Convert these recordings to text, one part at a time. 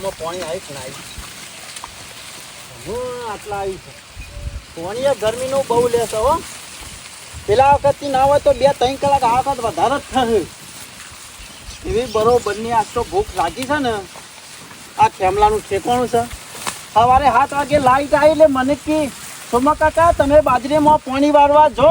આમાં પાણી આવી કે ના આવી હું આટલા આવી છે પાણી ગરમીનું બહુ લેશે હો પેલા વખતથી ના હોય તો 2-3 કલાક આ વખત વધારે જ થશે એવી બરોબરની આજ તો ભૂખ લાગી છે ને આ ખેમલાનું ઠેકાણું છે સવારે 7 વાગે લાઈટ આવી એટલે મને કે સોમા કાકા તમે બાજરીમાં પાણી વાળવા જો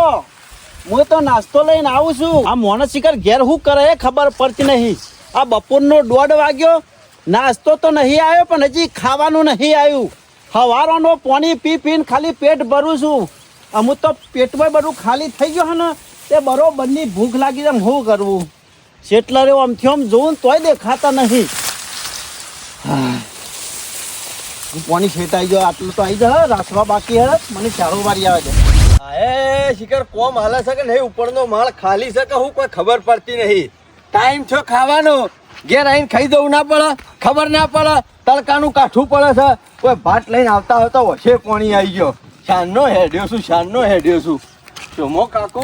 હું તો નાસ્તો લઈને આવું છું આ મોણસ શિખર ઘેર શું કરે એ ખબર પડતી નહીં આ બપોરનો 1:30 વાગ્યો નાસ્તો તો નહીં આવ્યો પણ હજી ખાવાનું નહીં આવ્યું સવારનો પાણી પીને ખાલી પેટ ભરું છું અમુક તો પેટમાં બધું ખાલી થઈ ગયો હે ને તે બરોબરની ભૂખ લાગી જાય શું કરવું શેટલર એવું આમથી આમ જોઉં તોય દેખાતા નહીં પાણી છેટાઈ ગયો આટલું તો આવી જાય રાસવા બાકી હે મને ચારો વારી આવે છે એ શિખર કોમ હાલે છે કે નહીં ઉપરનો માળ ખાલી છે કે હું કોઈ ખબર પડતી નહીં ટાઈમ છો ખાવાનો ઘેર આવીને ખાઈ દઉં ના પડે ખબર ના પડે તડકાનું કાઠું પડે છે કોઈ ભાત લઈને આવતા હોય તો વચ્ચે પાણી આવી ગયો શાનનો હેડ્યો છું ચોમો કાકો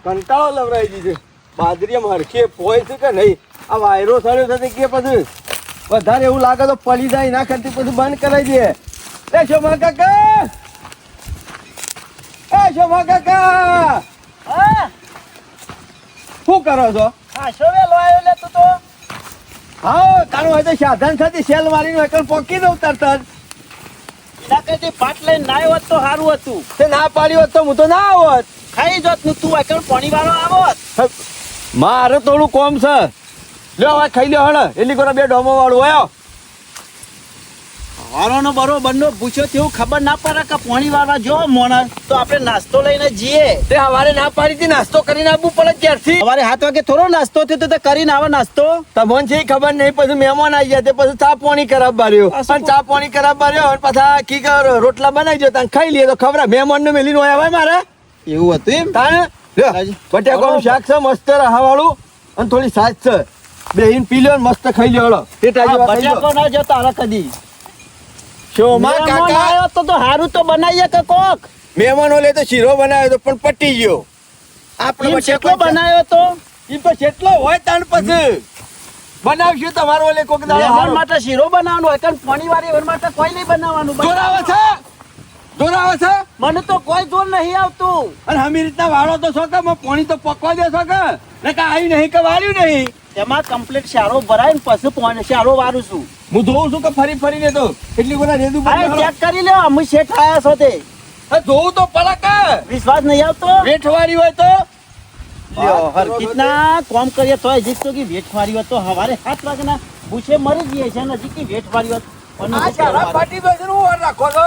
કંટાળો લવરાઈ દીધો બાજરીમાં હરખે પોય છે કે નહીં આ વાયરો સડ્યો છે કે પછી વધારે એવું લાગે તો પડી જાય ના કરતી પછી બંધ કરાવી દે એ શોભા કાકા શોભા કાકા શું કરો છો હા શું વેલો આવ્યો લે તું તો હા તારું હોય તો સાધન સાથે સેલ મારીને એકલ પોકી દઉં તરત જ એના કરતી પાટ લઈને ના હોત તો સારું હતું તે ના પાડી હોત તો હું તો ના આવત ખાઈ જોત નું તું એકલ પાણી વાળો આવત મારે થોડું કોમ છે લ્યો હવે ખાઈ લ્યો હળ એટલી કરો 2 ડોમો વાળું આવ્યો વાળોનો બરોબરનો પૂછ્યો તેવું ખબર ના પડે કે પાણી વાળવા જો મોણસ તો આપણે નાસ્તો લઈને જઈએ તે હવારે ના પાડી હતી નાસ્તો કરીને આવવું પડે ક્યારથી સવારે 7 વાગે થોડો નાસ્તો થયો તો કરીને આવે નાસ્તો તમને છે ખબર નહીં પછી મહેમાન આવી ગયા તે પછી ચા પાણી ખરાબ બાર્યો અને ચા પાણી ખરાબ બાર્યો અને પાછા કી રોટલા બનાવી દો તને ખાઈ લઈએ તો ખબર મહેમાન ને મેલીને આવ્યા મારે એવું હતું એમ તાને બટાકાનું શાક છે મસ્ત રહાવાળું અને થોડી સાસ છે બેહીન પી લ્યો મસ્ત ખાઈ લ્યો બટાકો ના જતો હાલ કદી શોમાં કાકા તો હારું તો બનાવીએ કે કોક મહેમાનો લે તો શીરો બનાવ્યો તો પણ પટી ગયો આપણે કેટલો બનાવ્યો તો ઈ તો કેટલો હોય તાણ પછી બનાવશું તમારો લે કોક મહેમાન માટે શીરો બનાવવાનો હોય કારણ પાણી વાળી માટે કોઈ નહીં બનાવવાનું જોર આવે છે મને તો કોઈ જોર નહીં આવતું અને હમી રીતના વાળો તો છો કે પાણી તો પકવા દેશો કે આવી નહીં કે વાળ્યું નહીં એમાં કમ્પ્લીટ શારો ભરાય ને પછી પાણી શારો વારું છું હું જોઉં છું કે ફરી તો એટલી બધા રેદું ચેક કરી લે અમે શેઠ આયા છો તે જોઉં તો પડે વિશ્વાસ નહીં આવતો વેઠવાળી હોય તો લ્યો હરકીતના કોમ કરીએ તોય જીત તો કે વેઠવાળી હોય તો હવારે 7 વાગ્યાના ભૂસે મરી જઈએ છે નજીક કે વેઠવાળી હોય આ ચારા પાટી બેસી હું વાર રાખો છો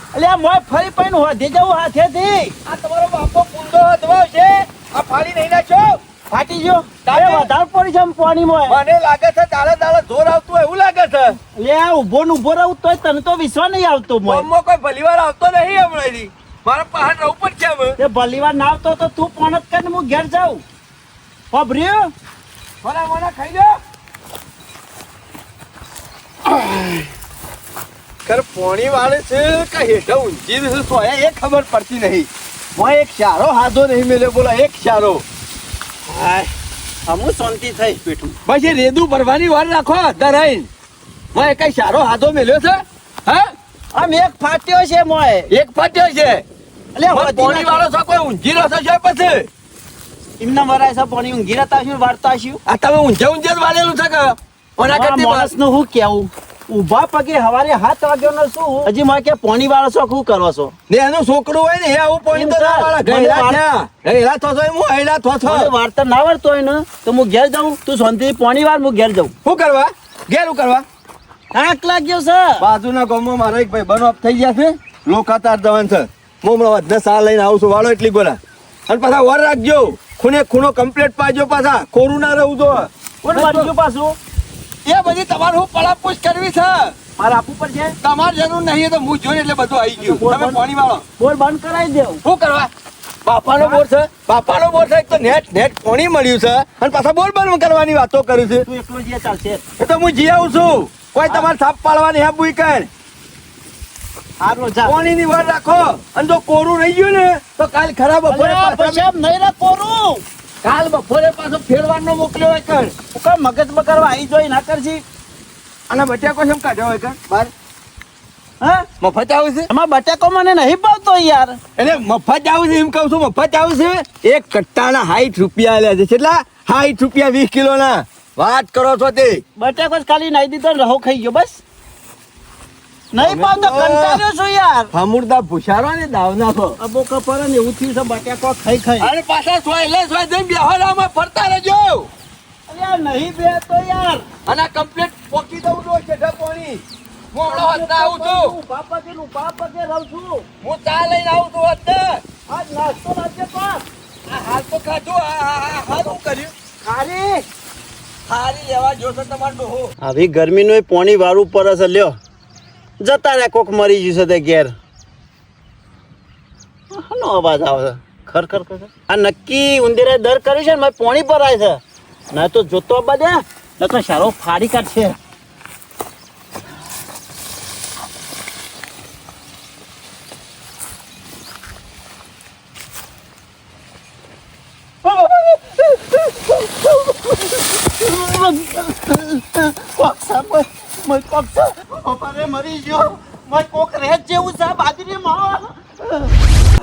એટલે આ મોય ફરી પૈન હોધી જવું હાથેથી આ તમારો બાપો કુંડો હદવાવ છે આ ફાડી નહીં નાખ્યો ફાટી ગયો તારે વધારે પડી છે પાણી મોય મને લાગે છે દાડા જોર આવતું હોય એવું લાગે છે લે આ ઉભો ને ઉભો રહું તોય તને તો વિશ્વાસ નહીં આવતો મોય ગામમાં કોઈ ભલીવાર આવતો નહીં હમણાંથી મારા પહાડ રહું પણ કેમ તે ભલીવાર ના આવતો તો તું પણ જ કરીને હું ઘેર જાઉં પભર્યો મોના ખાઈ લો કર પોણી વાળે છે કે હેઠા ઊંચી છે સોયા એ ખબર પડતી નહીં મોય એક શારો હાથો નહીં મેલ્યો બોલો એક શારો હમું શાંતિ થઈ પેટું પછી રેદું ભરવાની વાર રાખો ધરાઈને મોય કઈ શારો હાથો મેલ્યો છે હા આમ એક ફાટ્યો છે મોય એક ફાટ્યો છે એટલે પોણી વાળો છો કોઈ ઊંઘી રહ્યો છે પછી એમના વરાય છે પાણી ઊંઘી રહેતા છું વાળતા છું આ તમે ઊંઝે જ વાળેલું છે કે ઓના કરતી માણસ નું હું કેવું ઉભા પગે હવારે 7 વાગ્યાનો શું હજી માં કે પાણી વાળો છો શું કરો છો ને એનું છોકરું હોય ને એ આવું પાણી તો ના વાળા ગયેલા થો હું હેલા થો વાર્તા ના વાળતો હોય ને તો હું ઘેર જાઉં તું શાંતિ પાણી વાર હું ઘેર જાઉં શું કરવા ઘેર કરવા થાક લાગ્યો છે બાજુના ગામમાં મારા એક ભાઈ બનો થઈ ગયા છે લોકાતાર જવાન છે હું હમણાં વધને સા લઈને આવું છું વાળો એટલી ગોળા અને પાછા વર રાખજો ખૂણો કમ્પ્લીટ પાજો પાછા કોરું ના રહું તો કોણ બાજુ પાછું એ બધી તમારે હું પળાપૂછ કરવી છે મારે આપવું પડશે તમારે જરૂર નહીં તો હું જોઈને એટલે બધું આવી ગયું તમે પાણી વાળો બોર બંધ કરાવી દેવું શું કરવા બાપાનો બોર છે એક તો નેટ પાણી મળ્યું છે અને પાછા બોર બંધ કરવાની વાતો કરી છે તું એકલો જે ચાલશે એ તો હું જી આવું છું કોઈ તમારે સાપ પાડવાની હે બુઈ કર હારો જા પાણીની વાર રાખો અને જો કોરું રહી ગયું ને તો કાલ ખરાબ બપોરે પછી નહીં રાખોરું કાલ બપોરે પાછો ફેરવાનો મોકલ્યો હોય કર મગજ બકરવા આવી જોઈ ના કરજી અને બટાકો કેમ કાઢ્યો હોય કાં બાર હા મફત આવું છે એમાં બટાકો મને નહીં ભાવતો યાર. એટલે મફત આવું છે એમ કહું છું મફત આવું છે એક કટ્ટાના 60 રૂપિયા આલ્યા છે કેટલા 60 રૂપિયા 20 કિલોના વાત કરો છો તે બટાકો જ ખાલી નાઈ દીધો ને રહો ખાઈ ગયો બસ. નહીં ભાવતો કંટાળ્યો છું યાર. હમુરદા ભૂસારો ને દાવ નાખો અબો કપર ને એવું થયું છે બટાકો ખાઈ ખાઈ. અરે પાછા સોય જઈને બેહોરામાં ફરતા રહેજો અલ્યા નહીં બે તો યાર. અને કમ્પ્લીટ પોકી દઉં તો છે પાણી હું હમણાં હોત ના આવું છું ઉભા પગે રહું છું. હું ચા લઈને આવું છું હોત ને. આજ નાસ્તો રાખજે પાસ. આ હાલ તો ખાધું હાલ હું કર્યું ખારી હારી લેવા જોશો તમારો ડોહો આવી ગરમીનું પોણી વાળું પર હશે લ્યો જતા રે કોક મરી જશે તે ઘેર. નો અવાજ આવે છે ખર આ નક્કી ઉંદેરે દર કર્યું છે ને મેં પોણી પર આવે છે ના તો જોતો બધે ન તો સારો ફાડી કાઢશે. મરી ગયો કોક રહે જેવું છે બાજરી માં.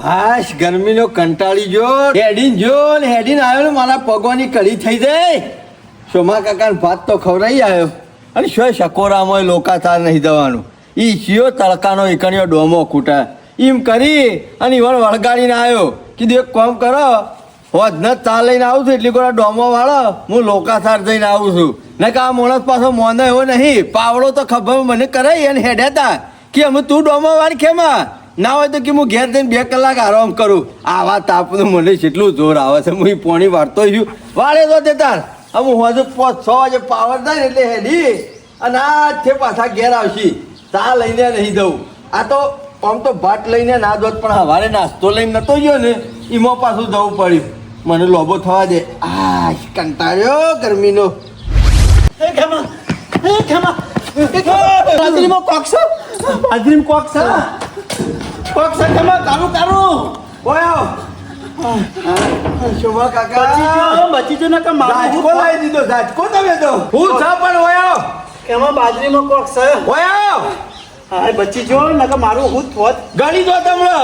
હાશ ગરમીનો કંટાળી જો હેડીન જો ને હેડીન આવ્યો ને મારા પગોની કઢી થઈ જાય સોમા કાકાને ભાત તો ખવડાવી આવ્યો અને શું શકોરામાં લોકાચાર નહીં જવાનું ઈ શિયો તડકાનો એકણીયો ડોમો ખૂટા એમ કરી અને ઈવન વળગાડીને આવ્યો કીધું એક કામ કરો હોજ ન ચા લઈને આવું છું એટલી કોઈ ડોમો વાળો હું લોકાચાર જઈને આવું છું ને કે આ માણસ પાછો મોનો એવો નહીં પાવડો તો ખબર મને કરાય એને હેડ્યા હતા કે અમે તું ડોમો વાળી ખેમાં ના હોય તો કે હું ઘેર જઈને 2 કલાક આરામ કરું આવા તાપનું મને કેટલું જોર આવે છે હું પોણી વાળતો છું વાળે તો તે તાર હવે હું હજુ 5-6 વાગે પાવર થાય ને એટલે હેડી અને આ છે પાછા ઘેર આવશી ચા લઈને નહીં દઉં આ તો આમ તો ભાત લઈને ના દોત પણ હવારે નાસ્તો લઈને નતો ગયો ને એમાં પાછું જવું પડ્યું મને લોબો થવા દે આ કંટાળ્યો ગરમીનો બાજરીમાં કોક છે બાજરીમાં કોક છે કારું ઓયો શોભા કાકા બચી જો ને કે ઝાટકો લાવી દીધો ઝાટકો તમે તો હું છે પણ ઓયો એમાં બાજરીમાં કોક છે ઓયો હા બચી જો ને કે મારું હું થોત ગળી દો તમને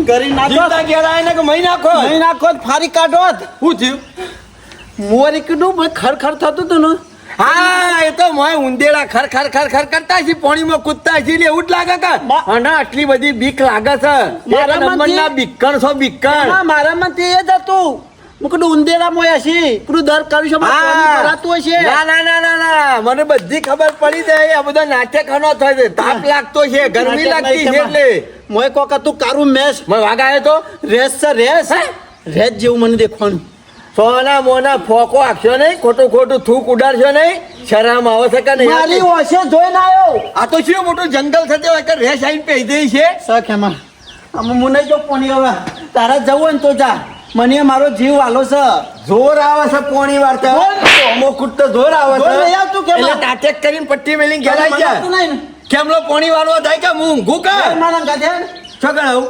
ગરી નાખો જીવતા ઘેર આય ને કે મહી નાખો નહીં નાખો ફારી કાઢો શું થયું મોરી કીધું ખર થતું હતું ને હા એ તો મોય ઉંદેડા ખર ખર ખર ખર કરતા છે પાણીમાં કૂદતા છે એટલે એવું જ લાગે કે અને આટલી બધી બીક લાગે છે મારા નંબરના બીકણ છો બીકણ મારામાં તે જ હતું હું કીધું ઉંદેરા મોયા છે પેલું દર કર્યું છે કરાતું હશે ના ના ના ના ના મને બધી ખબર પડી જાય આ બધા નાટ્યખાનો થાય છે તાપ લાગતો છે ગરમી લાગતી છે એટલે મોય કોક હતું કારું મેસ મને વાગ આવ્યો તો રેસ છે રેસ રેસ જેવું મને દેખવાનું સોના મોના ફોકો આખશો નહીં ખોટું ખોટું થૂક ઉડાડશો નહીં શરમ આવે છે કે નહીં મારી ઓછે જોઈને આવ્યો આ તો શું મોટું જંગલ થતે હોય કે રેસ આઈને પહેરી દઈ છે સખ એમાં આમ હું નહીં જો પોણી હવે તારા જવું હોય ને તો જા મને મારો જીવ વાલો છે જોર આવે છે પોણી વાળતા અમો કુટ તો જોર આવે છે જોર નહીં આવતું કેમ? એટલે ટાટેક કરીને પટ્ટી મેલીને ઘેરાઈ જાય કેમલો પોણી વાળવા થાય કે હું ઊંઘું કે મારા ગાધે છગડાવ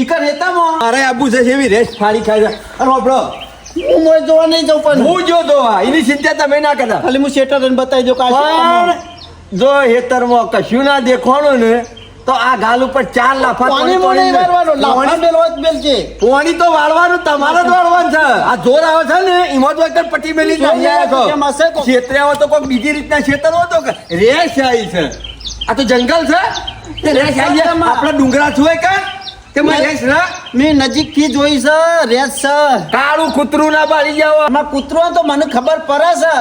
ઈકર નેતામાં અરે આબુ છે એવી રેસ ફાડી ખાય છે અને આપણો હું મોય જોવા નહીં જાઉં પણ હું જો દોવા એની ચિંતા તમે ના કરતા ખાલી હું શેટર રન બતાવી દઉં પણ જો હેતરમાં કશું ના દેખવાનું ને તો આ ગાલ ઉપર 4 લાફા પાણી મોને વાળવાનો લાફા બેલવો જ બેલ છે પોણી તો વાળવાનું તમારે જ વાળવાનું છે આ જોર આવે છે ને એમાં તો એકદમ પટ્ટી મેલી કેમ હશે તો? ક્ષેત્રે આવો તો કોઈ બીજી રીતના ક્ષેત્ર હતો કે રેસ આવી છે આ તો જંગલ છે તે રેસ આવી છે આપણે ડુંગરા છુએ કે તેમાં રેસ ના મેં નજીક થી જોઈ છે રેસ છે કાળું કૂતરું ના બાળી જાવ આમાં કૂતરો તો મને ખબર પડે છે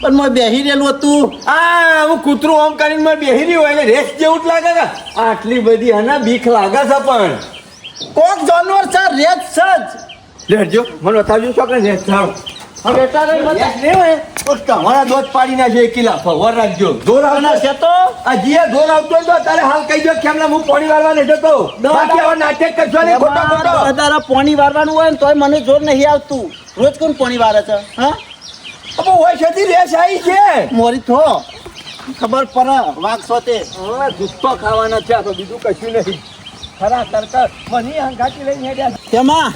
પણ મેં બેહી રહેલું હતું આ હું કૂતરું આમ કરીને મેં બેહી રહ્યું હોય એટલે રેસ જેવું જ લાગે કે આટલી બધી હના બીક લાગે છે પણ કોક જાનવર છે રેસ છે જ લેજો મને બતાવજો છો કે રેસ ચાલો હવે તારે રેસ નહીં હોય તો તમારા દોત પાડી નાખે 1 કિલા ફવર રાખજો જોર આવના છે તો આ જીએ જોર આવતો હોય તો તારે હાલ કહી દો કેમ ના હું પાણી વાળવા નહીં જતો બાકી હવે નાટક કરશો નહીં ખોટો ખોટો તારા પોણી વારવાનું હોય ને તોય મને જોર નહીં આવતું રોજ કોણ પોણી વારે છે હા અબો હોય છેથી રેસ આવી છે મોરી થો ખબર પડે વાઘ સોતે હવે દુષ્તો ખાવાના છે આ તો બીજું કશું નહીં ખરા કરતા મની હંગાતી લઈને હેડ્યા તેમાં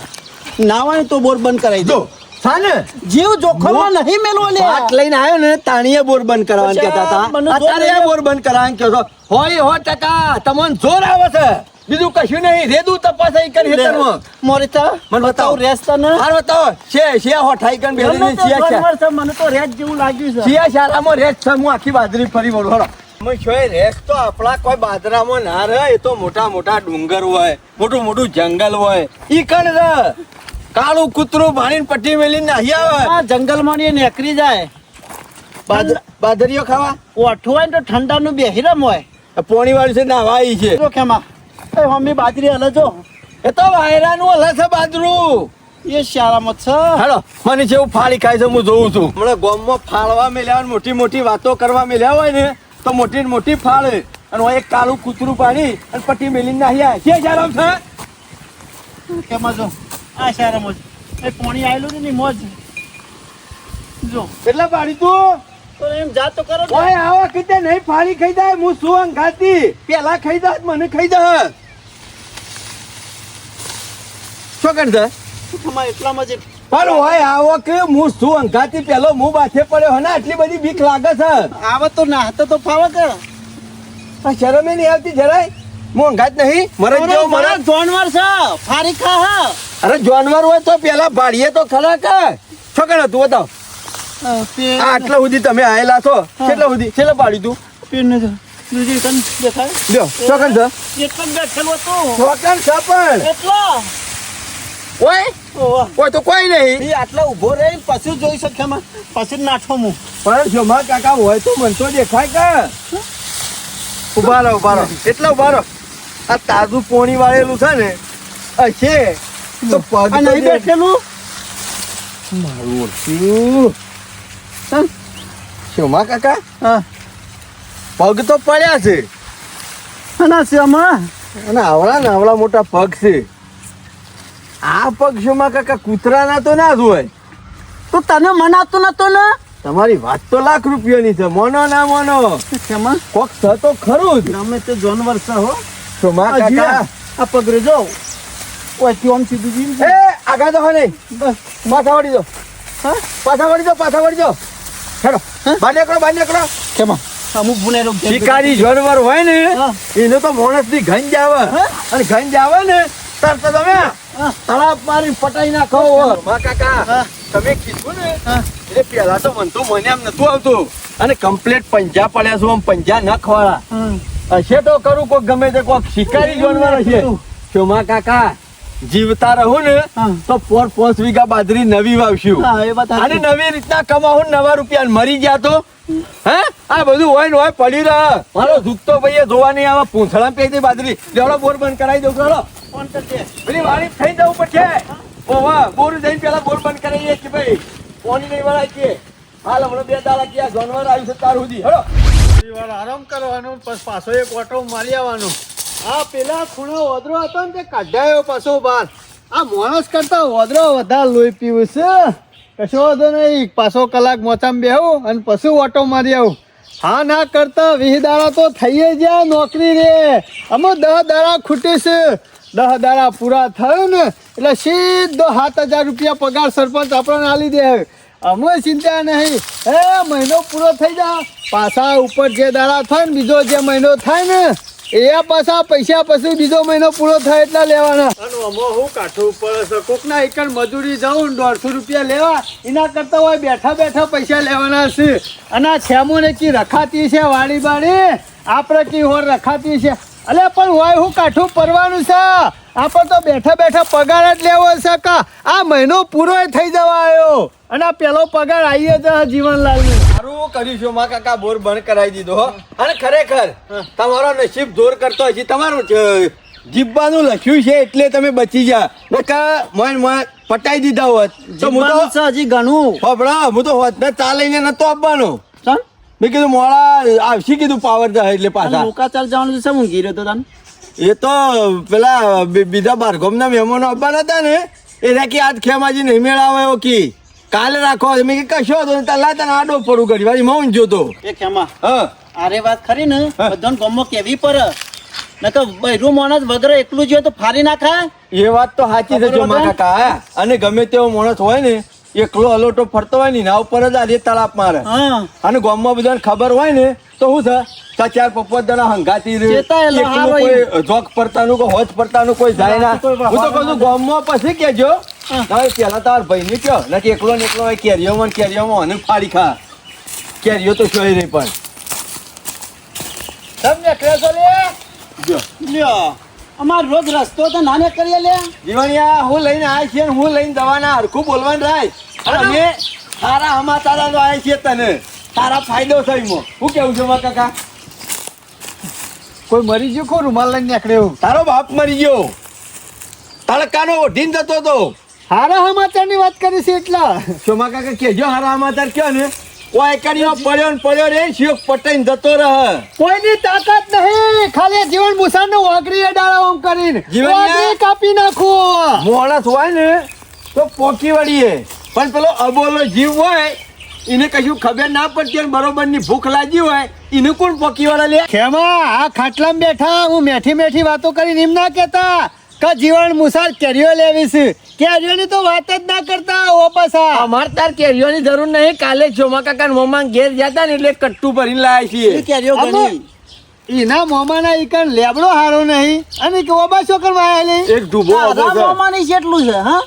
નાવાય તો બોર બંધ કરાવી દો સાને જીવ જોખમમાં નહીં મેલવો લે. વાત લઈને આવ્યો ને તાણીએ બોર બંધ કરવાનું પછી કહેતા હતા મને જોર અત્યારે આવ્યો. બોર બંધ કરવાનું કહો છો હોય 100% તમને જોર આવે છે બીજું કશું નહીં રેદું તપાસ અહીં કરી હેતરમાં મોરીતા મને બતાવો. રેસ તને હાર બતાવો છે હોઠાઈ કન બેહી ઘરનો તો સિયા જાનવર છે, મને તો રેસ જેવું લાગ્યું છે. સિયા શાળામાં રેસ છે હું આખી બાજરી ફરી વળું હળો અમે છોય રેસ તો આપણા કોઈ બાજરામાં ના રહે એ તો મોટા મોટા ડુંગર હોય મોટું મોટું જંગલ હોય ઈ કણ રહે કાળું કૂતરું ભાણીને પટ્ટી મેલીને નાહી આવે આ જંગલમાં ને એ નીકળી જાય. બાદરીઓ ખાવા ઓઠું હોય ને તો ઠંડાનું બેહીરમ હોય. પોણી વાળી છે નાવા આવી છે જો ખેમા એ મમ્મી બાજરી હલે જો એ તો વાયરાનું હલે છે બાજરું એ શાળામાં છે. હાલો મને છે એવું ફાળી ખાય છે હું જોઉં છું હમણાં ગામમાં ફાળવા મેલ્યા હોય ને મોટી મોટી વાતો કરવા મેલ્યા હોય ને તો મોટી ને મોટી ફાળે અને એક કાળું કૂતરું પાડી અને પટ્ટી મેલીને નાહી આવે છે શાળામ છે ખેમા જો આ શાળામાં જ. એ પાણી આવેલું ને મોજ જો એટલે પાડી તું તો એમ જાતો કરો ને. ઓય આવા કીતે નહીં ફાળી ખાઈ જાય હું શું અંગાતી પેલા ખાઈ જાય મને ખાઈ જાય શું કરશે ખેમા એટલામાં જ પણ હોય આવો કે હું શું અંગાતી પેલો હું બાથે પડ્યો હે ને આટલી બધી બીક લાગે છે આવે તો નાહતો તો ફાવે કે આ શરમે નહીં આવતી જરાય હું અંગાત નહીં મરજ જેવો મારા મરજ જાનવર છે ફારી ખા હા. અરે જાનવર હોય તો પેલા ભાડીએ તો ખરા કે શું કરે તું બતાવ તે આ આટલા સુધી તમે આયેલા છો કેટલા સુધી છેલ્લે પાડી તું પીને જો બીજી તને દેખાય લ્યો શું કરશે એટલો જ બેઠેલો હતો છોકરા સપણ એટલો ઓય ઓવા ઓય તો કોઈ નહીં એ આટલો ઊભો રહી પછી જોઈ શકે માં પછી જ નાઠો હું પણ જમા કાકા હોય તો મન તો દેખાય કે ઉભા રહો એટલા ઉભા રહો આ તાજું પોણી વાળેલું છે ને હશે તો પગ આ તો નહીં દે. બેઠેલું મારું ઓળખ્યું હા શોમા કાકા હા પગ તો પડ્યા છે ના શ્યામા અને આવડા મોટા પગ છે આ પગ શોમા કાકા કૂતરાના તો ના જ હોય તો તને મનાતો નતો ને તમારી વાત તો લાખ રૂપિયાની છે મોનો ના મોનો શ્યામા કોક છે તો ખરું જ ગમે તે જાનવર છે હો શોમા આ જીયા, કાકા આ પગરે જો ઓય થી આમ સીધું જીવ એ આગા તો નહીં બસ પાછા વળી દો હા પાછા વળી દો હેડો બહાર નીકળો કેમાં અમુક ભૂલેલો શિકારી જાનવર હોય ને હા. એનો તો માણસ ની ગંજ આવે હા? અને ગંજ આવે ને તરત તમે હા. તળાપ મારી પટાઈ નાખો માં કાકા હા. તમે કીધું ને હા. એટલે પેલા તો મન તો મને એમ નતું આવતું અને કમ્પ્લેટ પંજા પડ્યા છું આમ પંજા નખવાળા હશે તો કરું કોક ગમે તે કોક શિકારી જાનવર હશે શોમા કાકા જીવતા રહું ને હા. તો 4-5 વીઘા બાજરી નવી વાવશું હા એ વાત અને નવી રીતના કમાવું ને નવા રૂપિયા મરી ગયા તો હે આ બધું હોય ને હોય પડી રહે મારો દુખતો ભાઈ જોવા નહીં આવે પૂંછડા પેટી બાજરી લેવડો બોર બંધ કરાવી દઉં ચાલો ફોન કરજે પેલી વાળી થઈ જવું પડશે ઓવા બોર જઈને પેલા બોર બંધ કરાવીએ કે ભાઈ કોની નહીં વળાય કે હાલ હમણાં 2 દાડા કે આ જાનવર આવ્યું છે તાર સુધી હેડો આરામ કરવાનો પછી પાછો એક ઓટો મારી આવવાનો આ પેલા ખૂણો ઓદરો હતો ને તે કાઢાયો પાછો બહાર આ માણસ કરતા ઓદરો વધારે લોહી પીવું છે કશો વાંધો નહીં પાછો કલાક મોચામાં બેહું અને પછી ઓટો મારી આવું હા ના કરતા 20 દાડા તો થઈ જાય નોકરી રે અમે 10 દાડા ખૂટે છે 10 દાડા પૂરા થયું ને એટલે સીધો 7,000 રૂપિયા પગાર સરપંચ આપણને આલી દે અમે ચિંતા નહીં એ મહિનો પૂરો થઈ જાય પાછા ઉપર જે દાડા થાય ને બીજો જે મહિનો થાય ને એ પાછા પૈસા પછી બીજો મહિનો પૂરો થાય એટલા લેવાના અને આમાં હું કાઠું પડે છે કોકના એકર મજૂરી જાઉં ને 150 રૂપિયા લેવા એના કરતા હોય બેઠા બેઠા પૈસા લેવાના છે અને આ છેમોને કી રખાતી છે વાડી બાડી આપણે કી હોર રખાતી છે અલે પણ હોય હું કાઠું પડવાનું છે આપણે તો બેઠા બેઠા પગાર જ લેવો છે કા આ મહિનો પૂરો થઈ જવા આવ્યો અને આ પેલો પગાર આવીએ જ જીવનલાલ ને સારું કર્યું છે માં કાકા બોર બંધ કરાવી દીધો હો અને ખરેખર તમારો નસીબ જોર કરતો હજી તમારું જીવવાનું લખ્યું છે એટલે તમે બચી જા નકા મોય પટાઈ દીધા હોત તો હું તો હજી ઘણું હબળા હું તો હોત ને ચા લઈને નતો આપવાનો ચાલ મેં કીધું મોડા આવશે કીધું પાવર જાય એટલે પાછા લોકાચાર જવાનું છે હું ગીર્યો તો તને એ તો પેલા બીજા બારગામના મહેમાનો આવવાના હતા ને એ રાખી આજ ખેમાજી નહીં મેળાવે એવો કી કાલે રાખો મેં કે કશો હતો તલા તને આડો પડું કરી વાળી મૌન જોતો એ ખેમા હા અરે વાત ખરી ને હા. બધાને ગમો કેવી પર નકર બૈરું માણસ વગર એકલું જોઈએ તો ફારી નાખાય એ વાત તો સાચી છે જો માં કાકા અને ગમે તેવો માણસ હોય ને એકલો અલોટો ફરતો હોય ને એના ઉપર જ આજે તળાપ મારે હા અને ગામમાં બધાને ખબર હોય ને તો શું છે ચાર પપ્પા જણા હંગાતી રહે. ચેતાયેલો એકલું હારો કોઈ જોક પડતાનું કોઈ હોજ પડતાનું કોઈ જાય ના. કોઈ હું તો કહું છું ગામમાં પછી કેજો તારે પેલા તાર ભાઈ ને કયો નથી એકલો ને એકલો હોય કેરીઓમાં અને ફાડી ખા કેરીઓ તો જોઈ રહી પણ તમને ક્રેસો લે જો લ્યો અમાર રોજ રસ્તો તો નાને કરીએ લે જીવણિયા હું લઈને આવ્યા છીએ ને હું લઈને દવાના હરખું બોલવાનું રાય અને અમે સારા સમાચાર આવ્યા છીએ તને તારા ફાયદો છે એમાં હું કેવું છું મારા કાકા કોઈ મરી ગયો કો રૂમાલ લઈને નીકળે એવું તારો બાપ મરી ગયો તડકાનો ઓઢીને જતો હતો હારા સમાચારની વાત કરી છે એટલા સોમા કાકા કેજો હારા સમાચાર કયો ને કોઈ એકડીમાં પડ્યો રે શિવ પટાઈને જતો રહે કોઈની તાકાત નહીં ખાલી જીવન મુસાને વાઘરી ડાળા ઓમ કરીને જીવનને- વાઘરી કાપી નાખો માણસ હોય ને તો પોકી વળીએ પણ પેલો અબોલો જીવ હોય એને કશું ખબર ના પડતી હોય બરોબર ની ભૂખ લાગી હોય એને કોણ પોકી વળે લે ખેમા આ ખાટલામાં બેઠા હું મેઠી વાતો કરીને એમ ના કહેતા કે જીવન મુસાર કેરીઓ લેવી છે કેરીઓની તો વાત જ ના કરતા ઓ પાછા અમાર તાર કેરીઓની જરૂર નહીં કાલે ચોમા કાકા મોમાં ઘેર જતા ને એટલે કટ્ટુ ભરીને લાયા છીએ કેરીઓ ઘણી એના મોમાના ઈકન લેબડો હારો નહીં અને કે ઓબા છોકર વાયેલી એક ડૂબો આવો છે મામાની જેટલું છે હા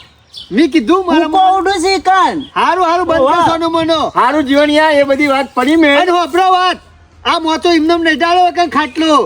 મેં કીધું મારા મૂકો ઉડું છે કાન હારું બંધ કરશોનું મનો હારું જીવણિયા એ બધી વાત પડી મેં અને હોપરો વાત આ મોતો એમનેમ નહીં ડાળો કે ખાટલો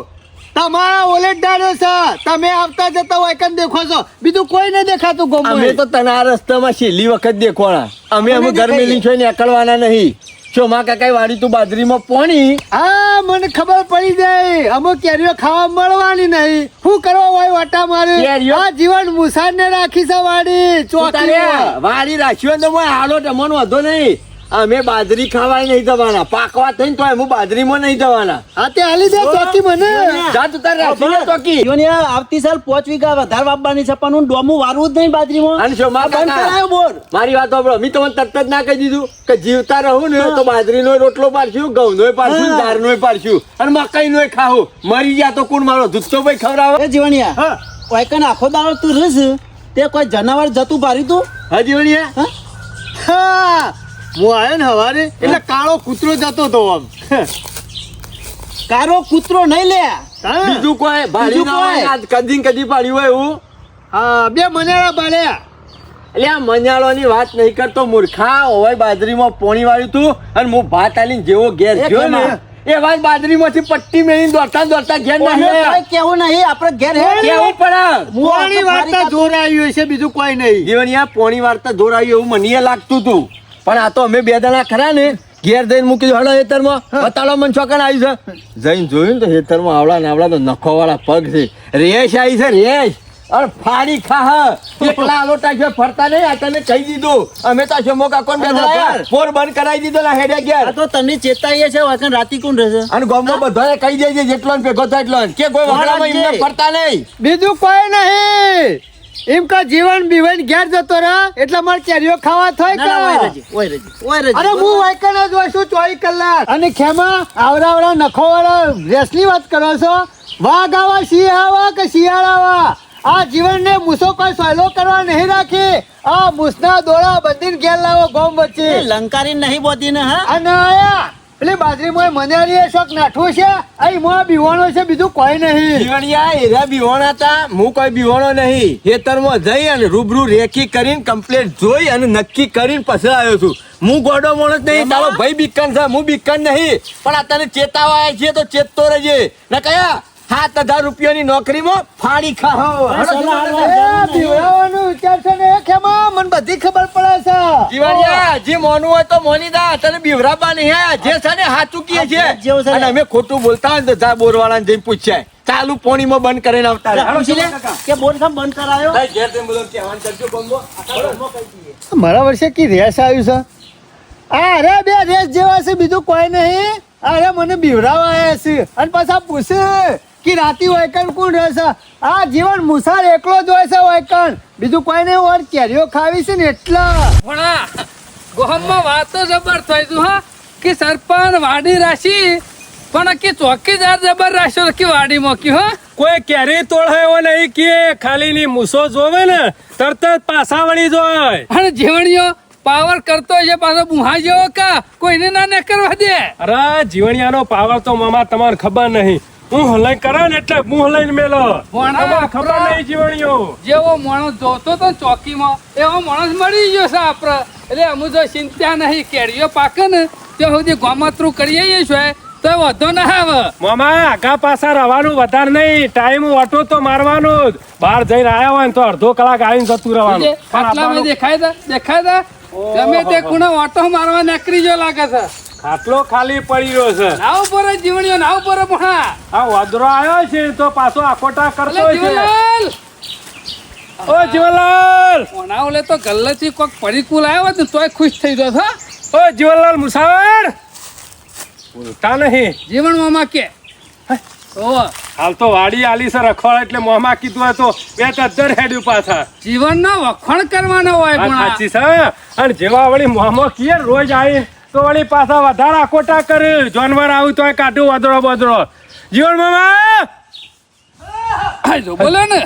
તમારા ઓલે જ ડાળ્યો છે તમે આવતા જતા હોય કેમ દેખો છો બીજું કોઈ નહીં દેખાતું ગોમમાં અમે તો તને આ રસ્તામાં છેલ્લી વખત દેખવાના અમે અમે ગરમેલી છો નીકળવાના નહીં ચોમા કાકા વાડી તું બાજરીમાં પોણી હા મને ખબર પડી જાય અમુક કેરીઓ ખાવા મળવાની નહીં શું કરવા હોય વાટા મારે કેરીઓ? આ જીવન મુસાર ને રાખી છે વાડી ચોકી વાડી રાખ્યો ને તો મોય હાલો ટમવાનો વધો નહીં અમે બાજરી ખાવા નહીં જવાના પાકવા થઈને તો હું બાજરીમાં નહીં જવાના હા તે હાલી દે ચોકી મને જા તું તારે રાખી લે ચોકી જીવન આવતી સાલ 5 વીઘા વધારે વાપવાની છે પણ હું ડોમું વારવું જ નહીં બાજરીમાં અને ચોમા બંધ કાકા કરાયો બોર મારી વાત સાંભળો મેં તમને તરત જ ના કહી દીધું કે જીવતા રહું ને તો બાજરીનો રોટલો પાડશું ઘઉંનો પાડશું હા. દાળનો પાડશું અને મકાઈનો ખાવું મરી ગયા તો કોણ મારો દૂધ તો ભાઈ ખવડાવે એ જીવણિયા હા ઓયકન આખો દાડો તું રસ તે કોઈ જનાવર જતું પાર્યું તું હા જીવણીયા હા હા હું આવ્યો ને હવારે એટલે કાળો કૂતરો જતો હતો આમ કારો કૂતરો નહીં લે હા. બીજું કોઈ ભાડી બીજું ના કોઈ? હોય આજ કદી કદી પાડ્યું હોય એવું હા બે મનેરા બાળ્યા એટલે આ મંજાળોની વાત નહીં કરતો મૂર્ખા હોય બાજરીમાં પોણી વાળ્યું તું અને હું ભાત આલીને જેવો ઘેર એ ગયો ને કેમાં? એ વાત બાજરીમાંથી પટ્ટી મેળીને દોડતા ઘેર કોઈને નહીં કાંઈ કેવું નહીં આપણે ઘેર હે કેવું પડે પોણી વાર્તા જોર આવ્યું છે બીજું કોઈ નહીં જીવણિયા પોણી વાર્તા દોરાયું એવું મને લાગતું હતું પણ આ તો અમે બે જણા ખરા ને ઘેર જઈને મૂકી દીધું હળો હેતરમાં બતાડો મને છોકરા આવ્યું છે જઈને જોયું ને તો હેતરમાં આવડા ને આવડા તો નખો વાળા પગ છે રેશ આવી છે રેશ અરે ફાડી ખા એકલા લોટા છે ફરતા નહીં આ તને કહી દીધું અમે તો શમો કાકો ને બે જણા પોર બંધ કરાવી દીધો લા હેડે ઘેર આ તો તમને ચેતાઈએ છે ઓયકન રાતી કોણ રહેશે અને ગામમાં બધાએ કહી દેજે જેટલો ને ભેગો થાય એટલો ને. કે કોઈ વગડામાં એમને ફરતા નહીં બીજું કોઈ નહીં એમ કા જીવન બીવન ઘેર જતો રહે એટલે મારે કેરીઓ ખાવા થાય ના ના ઓય કે રજી ઓય રજી ઓય રજી અરે હું વાયકન જ જોઈશું 24 કલાક અને ખેમા આવડા નખો વાળા રેસની વાત કરો છો વાઘ આવા સિંહ આવા કે શિયાળ આવા આ જીવનને મૂસો કોઈ સહેલો કરવા નહીં રાખી આ મૂસના દોડા બંધીને ઘેર લાવો ગોમ વચ્ચે એ લંકારી નહીં બોધી ને હા અને આયા પેલી બાજરીમાં મનેરી શોખ નાઠું છે અહીં મોં બીવાનો છે બીજું કોઈ નહીં જીવણિયા એરા બીવાણા હતા હું કોઈ બીવાણો નહીં ખેતરમાં જઈ અને રૂબરૂ રેખી કરીને કમ્પ્લેટ જોઈ અને નક્કી કરીને પછી આવ્યો છું હું ગોડો માણસ નહીં તારો ભાઈ બીકન છે હું બીકન નહીં પણ આ તને ચેતાવા આવ્યા છીએ તો ચેતતો રહેજે ને કયા 7,000 રૂપિયાની નોકરીમાં ફાડી ખાઓ એ બીવડાવવાનો વિચાર છે ને એ ખેમા મને બધી ખબર પડે છે જીવણિયા જે મોનું હોય તો મોની દા તને બીવરાબા નહીં હે જે છે ને હાચું કીએ છે જેવું છે ને. અને અમે ખોટું બોલતા હોય ને તો જા બોરવાળાને જઈને પૂછ્યા ચાલુ પોણીમાં બંધ કરીને આવતા રહે. પૂછી લે કે બોર ખામ બંધ કરાયો ભાઈ ઘેર જઈને બોલો કહેવાનું કરજો બંગો. મારા વર્ષે કી રેસ આવ્યું છે આ અરે બે રેસ જેવા છે બીજું કોઈ નહીં અરે મને બીવડાવા આવ્યા છે અને પાછા પૂછે કે રાતી વાયકણ કોણ રહેશે આ જીવન મુસાર એકલો જ હોય છે વાયકણ બીજું કોઈ નહીં ઓર કેરીઓ ખાવી છે ને એટલા પણ આ ગોહમમાં વાતો જબર થઈ તું હા કે સરપંચ વાડી રાશી પણ કે ચોકીદાર જબર રાખ્યો કે વાડી મોકી હો કોઈ કેરી તોડ એવો નહીં કે ખાલી ની મૂસો જોવે ને તરત જ પાછા વળી જોય અને જીવણીઓ પાવર કરતો છે પાછો બુહા જેવો કા કોઈને ના ને કરવા દે. અરે જીવણિયાનો પાવર તો મામા તમારે ખબર નહીં. હું હલાઈ કરે ને એટલે હું હલાઈને મેલો. ભણા તમારે ખબર નહીં જીવણીઓ. જેવો માણસ જોતો તો ચોકીમાં એવો માણસ મળી ગયો છે આપડે. એટલે અમુ જો ચિંતા નહીં કેરીઓ પાકે ને ત્યાં સુધી ગોમાત્રું કરીએ છે તો વધો ના આવે. મામા આગા પાછા રવાનું વધારે નહીં. ટાઈમ ઓટો તો મારવાનો જ. બહાર જઈને આયા હોય ને તો અડધો કલાક આવીને જતું રહેવાનું. ખાટલામાં દેખાય તા ગમે તે ખૂણે ઓટો મારવા નીકળી જો લાગે છે. ખાટલો ખાલી પડી રહ્યો છે. નાવ પર જીવણીઓ નાવ પર ભણા. આ વાદરો આવ્યો છે તો પાછો આકોટા કરતો છે. જીવનલાલ ઓ જીવનલાલ, ઓનાવ લે તો ગલ્લેથી કોક પડીકુલ આવ્યો હોત ને તોય ખુશ થઈ ગયો છો. ઓ જીવનલાલ મુસાફર બોલતા નહીં. જીવન મામા કે ઓ હાલ તો વાડી આલી છે રખવાડ એટલે મોંમાં કીધું હોય તો બે તદ્દર હેડ્યું પાછા. જીવનનો વખણ કરવાનો હોય વાત પણ સાચી છે. અને જેવા વળી મોંમાં કીએ રોજ આવી તો વળી પાછા વધારે આકોટા કરે. જાનવર આવું તોય કાઢું વાદળો બદરો. જીવન મામા જો બોલે ને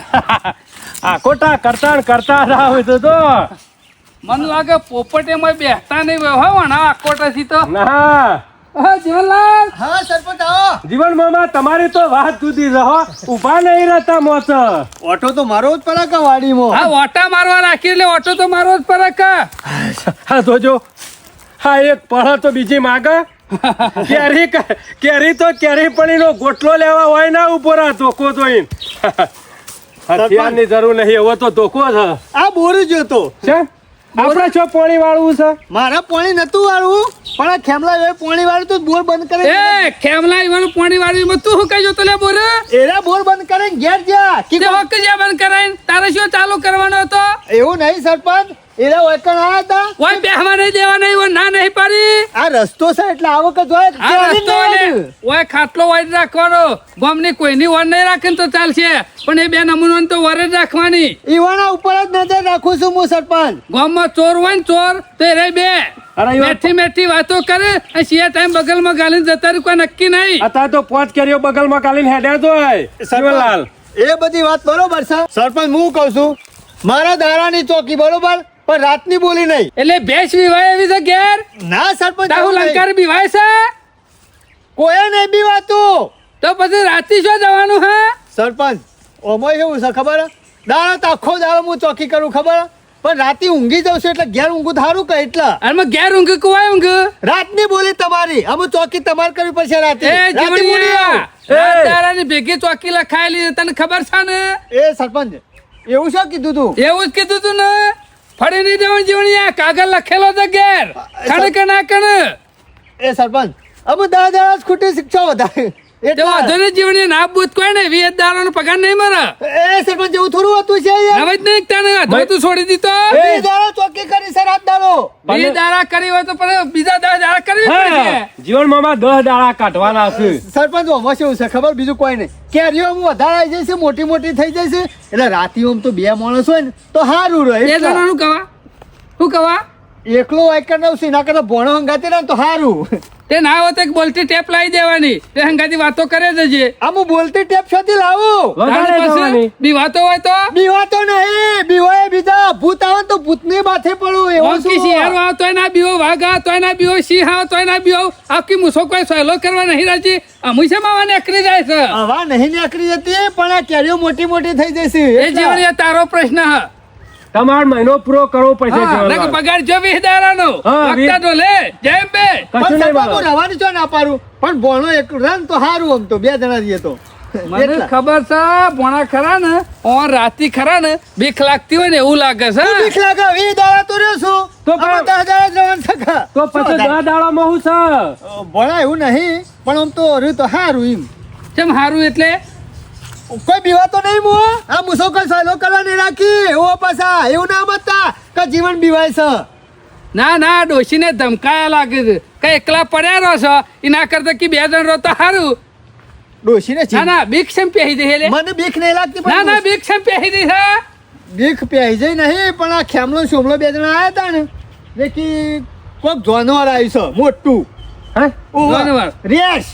આકોટા કરતા રાવ તો મને લાગે પોપટ એમાં બેસતા નહીં હોય ને આકોટાથી તો. ના જીવનલાલ હા સરપંચ આવો. જીવન મામા તમારી તો વાત જુદી રહો. ઉભા નહીં રહેતા મોત. ઓટો તો મારો જ પડે કે વાડીમાં. હા ઓટા મારવા રાખી એટલે ઓટો તો મારવો જ પડે કા. હા જોજો, હા એક પળા તો બીજી માગે. કેરી તો કેરી પડીનો ગોટલો લેવા હોય ના ઉભો રહે ધોકો જોઈને. હથિયારની જરૂર નહીં, એવો તો ધોકો છે. આ બોર જોતો છે આપણે છો પોણી વાળવું છે. મારા પાણી નતું વાળવું પણ આ ખેમલા એ પાણી વાળું તો બોર બંધ કરે. એ ખેમલા ઈવાનું પાણી વાળી તું શું કહી તો લે બોર એરા બોર બંધ કરે ઘેર જા તે વખત જે બંધ કરાય તારે શું ચાલુ કરવાનો હતો. એવું નહીં સરપંચ, એરા વૈકણ આયા હતા. કોઈ બેહવા નહીં દેવા નહીં હોય ના નહીં પાડી. આ રસ્તો છે એટલે આ વખત હોય આ રસ્તો ને ઓય ખાટલો વાઈટ રાખવાનો. ગામની કોઈની વર નહીં રાખે ને તો ચાલશે પણ એ બે નમૂનો તો વર જ રાખવાની. ઈવાના ઉપર જ નજર રાખું છું હું સરપંચ. ગામમાં ચોર હોય ને ચોર તો એ બે મેઠી વાતો કરે અને સિયા ટાઈમ બગલમાં ગાલીને જતા રહ્યું કોઈ નક્કી નહીં. અત્યારે તો 5 કેરીઓ બગલમાં કાલીને હેડ્યા તો હોય. જીવનલાલ એ બધી વાત બરોબર છે સરપંચ, હું કહું છું મારા દારાની ચોકી બરોબર પણ રાતની બોલી નહીં. એટલે ભેંસ વિવાય એવી છે ઘેર ના સરપંચ તાહુ એવું નહીં. લંકાર બીવાય છે કોઈ નહીં બીવાતું. તો પછી રાતે શું જવાનું હે. સરપંચ ઓમય એવું છે ખબર હે? દાડો તો આખો દાડો હું ચોકી કરું ખબર હે? પણ રાતે ઊંઘી જાઉં છું એટલે ઘેર ઊંઘું થારું કે એટલા અને ઘેર ઊંઘ કુવાય ઊંઘ રાતની બોલી તમારી અમે ચોકી તમારે કરવી પડશે રાતે. એ રાતે બોલી જીવણીયા આવું. રાત દાડાની ભેગી ચોકી લખાયેલી છે, તને ખબર છે ને. એ સરપંચ એવું શું કીધું તું? એવું જ કીધું તું ને. ફરી નહીં જવાનું જીવણીયા કાગળ લખેલો છે ઘેર ખણ કે ના કણ. એ સરપંચ અમે દાદા ખોટી શિક્ષા વધારે તે એટલા. વાંધો નહીં જીવણીયા ના બૂત કોઈ નહીં 20,000 નો પગાર નહીં મળે. એ સરપંચ એવું થોડું હતું છે યાર. હવે જ નહીં તને અધો તું છોડી દીધો. એ દાડો ચોકી કરી છે રાત દાડો. 20,000 કરી હોય તો પછી બીજા 10,000 કરવી પડશે. હા, જીવન મામા 10 દાડા કાઢવાના છે. સરપંચ ઓમાં શું છે ખબર બીજું કોઈ નહીં. કેરીઓ આમ વધારે આવી જાય છે, મોટી મોટી થઈ જાય છે એટલે રાતી આમ તો બે માણસ હોય ને તો સારું રહે. બે જણાનું કવા શું કવા એકલો વાયકર નવ છે ના કરતા ભણો હંગાતી ને તો સારું. તે ના હોય તો એક બોલતી ટેપ લાવી દેવાની તે હંગાતી વાતો કરે જજે. આમ હું બોલતી ટેપ શોધી લાવું. વધારે જવાની. બીવાતો હોય તો બીવાતો નહીં, બીવાય બીજા ભૂત આવે ને તો ભૂતની માથે પડું એવું ઓમકી શું? શિયાળ આવ તોય ના બીવો, વાઘ આવ તોય ના બીવો, સિંહ આવ તોય ના બીવો. આખી મૂછો કોઈ સહેલો કરવા નહીં રાજી. અમુસે માવા નીકળી જાય છે. હવા નહીં નીકળી જતી પણ આ કેરીઓ મોટી મોટી થઈ જશે એ જીવન તારો પ્રશ્ન હ. તમારો મહિનો પૂરો કરવો પડશે હા, નકર જીવનલાલ. પગાર જો 20,000 નો હા, વખતા તો લે જેમ બે. કશું નહીં પણ બાબા. હું રવાની છો ના પાડું પણ ભણો એક રન તો સારું આમ તો બે જણા જઈએ તો મને એટલા. ખબર છે ભોણા ખરા ને ઓર રાતી ખરા ને બીક લાગતી હોય ને એવું લાગે છે. બીક લાગે 20 દાડા તો રહ્યો છું તો તો પણ- 10 દાડા જવાનું સખા તો પછી 10 દાડામાં હું છે. ભણા એવું નહીં પણ આમ તો રહ્યું તો સારું એમ. કેમ હારું એટલે કોઈ બીવા તો નહીં મો આ મુસો કોઈ સહેલો કરવા નહીં રાખી એવો પાછા એવું ના મતતા કે જીવન બીવાય છે. ના ના ડોશીને ધમકાયા લાગે છે કે એકલા પડ્યા રહો છો એના કરતા કે 2 જણ રહો તો સારું. ડોશીને ના ના બીક સેમ પહેરી દે લે. મને બીક નહીં લાગતી ના ના પણ બીક સેમ પહેરી દે છે. બીક પહેરી જાય નહીં પણ આ ખેમલો સોમલો બે જણા આયા હતા ને જે કે કોક જાનવર આવ્યું છે મોટું. હે? ઓહો. જાનવર? રેસ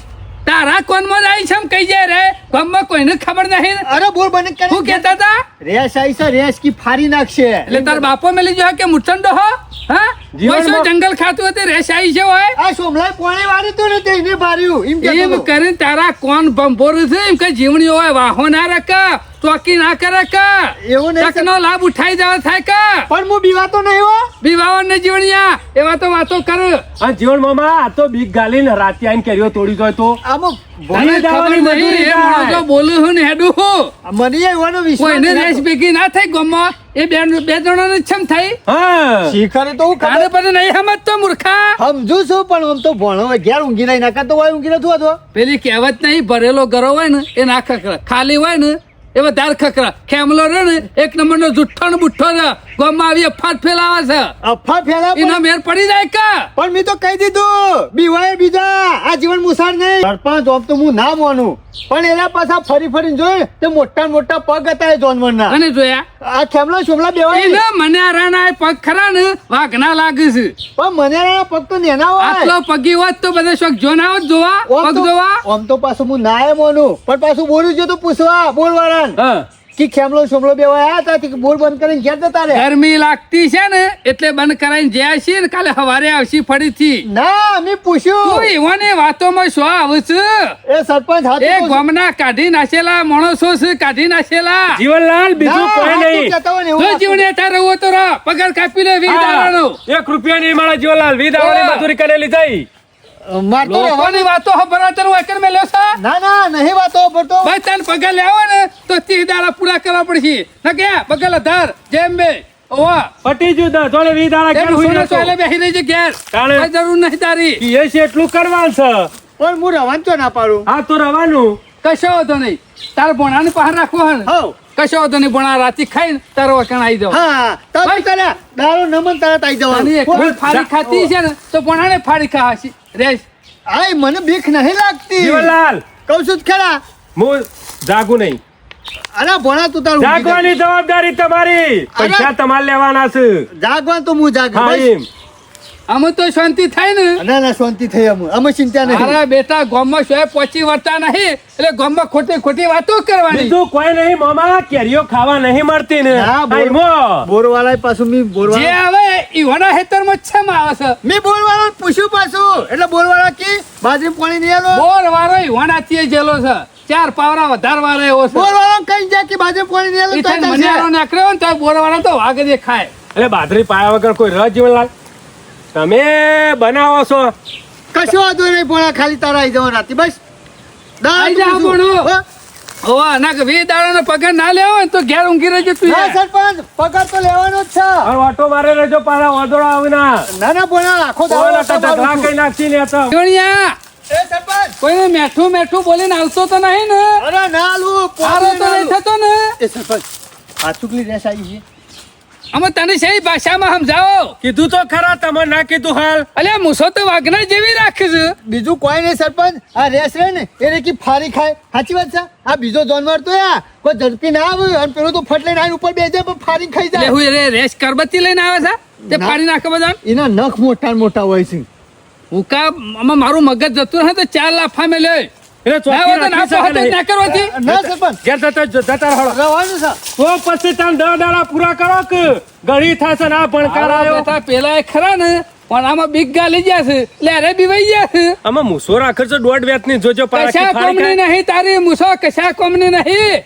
તારા કોનમાં જાય છે એમ કહી જાય રે ગામમાં કોઈને ખબર નહીં અરે બોલ બને કરે શું કહેતા હતા રેસ આવી છે રેસ કી ફાડી નાખશે એટલે તાર બાપો મેલી જો કે મુઠ્ઠંડો હો હા જીવનમાં- કોઈ જંગલ ખાતું હતું રેસ આવી છે હોય આ સોમલાઈ પોણે વાળી તો ને તેને ભાર્યું એમ એમ કહેતો હતો. કરીને તારા કોણ ભંભોરું છે એમ કે જીવણી હોય વાહો ના રકા ચોકી ના કરે કા એવું નહીં તકનો લાભ ઉઠાઈ જવા થાય કા પણ હું બીવાતો નહીં હો વિવાહન ને જીવણિયા એવા તો વાતો કર અને જીવન મામા આ તો બીક ગાલીને રાતે આઈને કેરીઓ તોડી જાય તો આમાં તને ભૂલી જવાની ખબર નહીં, મજૂરી એ થાય. માણસો બોલું હું ને હેડું હું મને એવાનો વિશ્વાસ કોઈને નહોતો. રેસ ભેગી ના થઈ ગામમાં એ બે જણાને છમ થઈ હા શિખરે તો હું તારે ખબર પણ નહીં સમજતો મૂર્ખા સમજુ છું પણ આમ તો ભણો હોય ઘેર ઊંઘી નહીં નાખા તો હોય ઊંઘી નથી હોતો પેલી કહેવત નહીં ભરેલો ગરો હોય ને એ ના ખકરા ખાલી હોય ને એ વધારે ખકરા ખેમલો રહ્યો ને એક નંબરનો જુઠ્ઠો ને બુઠ્ઠો છે ગામમાં આવી અફાટ ફેલાવે છે અફા ફેલા એનો મેર પડી જાય કા પણ મેં તો કહી દીધું બીવાય બીજા આ જીવન મુસાર નહીં સરપંચ આમ તો હું ના માનું પણ એના પાછા ફરી ફરીને જોયું તે મોટા ને મોટા પગ હતા એ જોનવરના અને જોયા આ ખેમલા સોમલા બેવાય એને મને રાના એ પગ ખરા ને વાઘ ના લાગે છે પણ મને આ પગ તો નેના હોય આટલો પગી હોત તો બધા શોખ જોના હોત જોવા આમ પગ તો- જોવા આમ તો પાછું હું ના એ માનું પણ પાછું બોલું જો તો પૂછવા બોલવાળા હા કે ખેમલો સોમલો બેવાય આયા હતા તે બોલ બંધ કરીને ઘેર જતા રે ગરમી લાગતી છે ને એટલે બંધ કરાઈને જ્યાં છીએ ને કાલે સવારે આવશી ફરીથી ના મેં પૂછ્યું તું એવાની વાતોમાં શું આવે છે એ સરપંચ એ હાથું કહું છું. ગામના કાઢી નાખેલા માણસો છે કાઢી નાખેલા જીવનલાલ બીજું ના, કોઈ હાથું નહીં કહેતા હોય ને એવું જો હાથું. જીવને તારે રહો તો રહો પગાર કાપી લે 20 દાડાનો હા, 1 રૂપિયા નહીં મળે જીવનલાલ 20 દાડાની મજૂરી કરેલી થઈ માર તો રહેવાનું. લોકોની વાતો હબરાતર વાકર મેલ્યો છે ના ના નહીં વાતો પડતો ભાઈ તને પગાર લેવો ને તો 30 દાડા પૂરા કરવા પડશે ન કે પગાર ધાર જેમ બે ઓવા પટી ગયું દસ જોડે 20 દાડા એમ કેમ હુઈ સોનો જતો? ચોલે બેહી રહી છે ઘેર તાણે? કઈ જરૂર નહીં તારી એ છે એટલું કરવાનું છે પણ હું રવાન તો ના પાડું આ તો રવાનું કશો હતો નહીં તાર ભોણાને બહાર રાખવો હે ને હઉ કશો હતો નહીં ભોણા રાતી ખાઈને તારો વકણ આવી જાવ હા તમે ભાઈ. કર્યા દારૂ નમન તરત આવી અને જવાનું એક વાર ફાડી ખાતી છે ને તો ભોણાને ફાડી ખાવાશી રેસ આય મને બીક નહીં લાગતી જીવનલાલ કહું છું જ ખરા હું જાગું નહીં અરે ભણા તું તારું ઊંઘી જાગવાની જવાબદારી તમારી પૈસા તમારે લેવાના છે જા. જાગવાન તો હું જાગ હા બસ. એમ અમે તો શાંતિ થાય ને ના ના શાંતિ થઈ અમે ચિંતા નહીં મારા બેટા ગામમાં શું પહોંચી વળતા નહીં એટલે ગામમાં ખોટી ખોટી વાતો કરવાની બીજું કોઈ નહીં મામા કેરીઓ ખાવા નહીં મળતી ને ના, બોલ. આઈમો. બોરવાળા પાછું મેં જે બોરવાળા આવે ઈવાના હેતરમાં જ છે માં આવે છે મેં બોરવાળા પૂછ્યું પાછું એટલે બોરવાળા કી બાજરી પાણી નહીં આલો બોર વાળો ઈવાના થી જેલો છે 4 પાવરા વધારે વાળો એવો છે બોરવાળા કઈ જાય કે બાજરી પાણી નહીં ઈ આલો થઈને તો મનિયારો ચાલશે. નાખ્યો ને તો બોર વાળા તો વાઘ જે ખાય એટલે બાજરી પાયા વગર કોઈ રહ જીવનલાલ તમે બનાવો છો કશો વાંધો નહીં ભણા ખાલી તારા આવી જવા રાતે બસ આઈ જા ભણો. ઓવા ના કે 20 દાડાનો પગાર ના લેવો ને તો ઘેર ઊંઘી રહેજો તું ના સરપંચ પગાર તો લેવાનો જ છે હવે વાટો મારે રહેજો પાછા વાદળો આવે ના ના ના ભણા આખો ઓલા તો દાડો ઢગલા કઈ નાખતી ને આ તો જીવણિયા એ સરપંચ કોઈને મેઠું મેઠું બોલીને આવતો તો નહીં ને અરે ના લુ સારો તો નહીં થતો ને એ સરપંચ આ ચૂકલી રેસ આવી છે અમે તને સહી ભાષામાં સમજાવો કીધું તો ખરા તમે ના કીધું હાલ અલ્યા મૂસો તો વાઘના જેવી રાખે છે બીજું કોઈ નહીં સરપંચ આ રેસ રહે ને એ રેકી ફારી ખાય સાચી વાત છે આ બીજો જાનવર તો યા કોઈ ઝડપી ના આવે અને પેલો તો ફટ લઈને આઈને ઉપર બેસે પણ ફારી ખાઈ એટલે જાય હું એ રેસ કરબત્તી લઈને આવે છે તે ના. ફાડી નાખે બધા એના નખ મોટા ને મોટા હોય છે હું કા આમાં મારું મગજ જતું રહે તો 4 લાફા મેં લે એટલે ના હોય તો ના પહોંચે જ ના કરવાથી ના સરપંચ ઘેર જતા રહો રવાનું છે તો પછી તમે 10 દાડા પૂરા કરો કે ઘડી થશે ને આ ભણકાર મારા આવ્યો બેટા પેલા એ ખરા ને પણ આમાં બીક ગાલી ગયા છે એટલે અરે બીવાઈ ગયા છે આમાં મૂસો રાખે છે 1.5 વેતની જોજો પાછી કશા ફાડી કોમની ખાય. નહીં તારી મૂસો કશા કોમની નહીં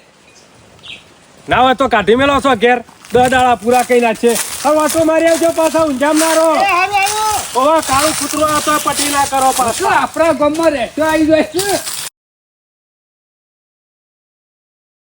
ના હોય તો કાઢી મેલો છો ઘેર 10 દાડા પૂરા કઈ નાખશે હવે વાટો મારી આવજો પાછા ઊંઝામ ના રહો એ હારું હારું ઓવા કાળું કૂતરું આવતો પટી ના કરો શું પાછા આપણા ગામમાં રહેતો આવી જાય છે